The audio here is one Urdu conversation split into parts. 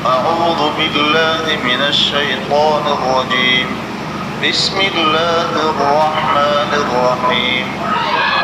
أعوذ بالله من الشيطان الرجيم. بسم الله الرحمن الرحيم.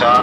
4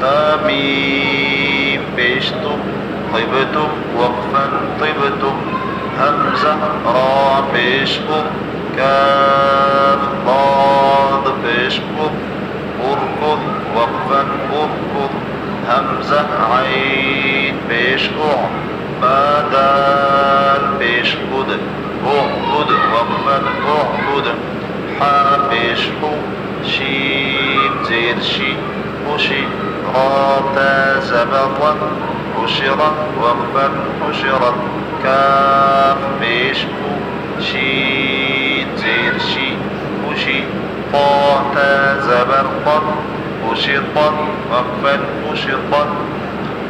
تا ميم بيشتم طبتم وقفا طبتم. همزة را بيشكم كاف ضاد بيشكم اركض وقفا اركض. همزة عين بيشكع بدال بيشكد اعبد وقفا اعبد. حا بيشكو شين زير شي حشي را تا زبرت حشرت وقفا حشرت. كاف بيشكو شين زير شي حشي طا تا زبرت حشطت وقفا حشطت.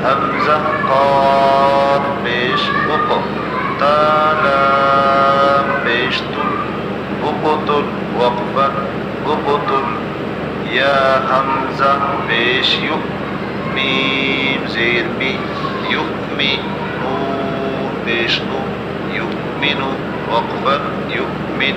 همزة قاف بيشقق تا لام بيشتل اقتل وقفا اقتل. يا همزة بيش يؤ ميم زير مي يؤمي نون بيش نو يؤمن وقفا يؤمن.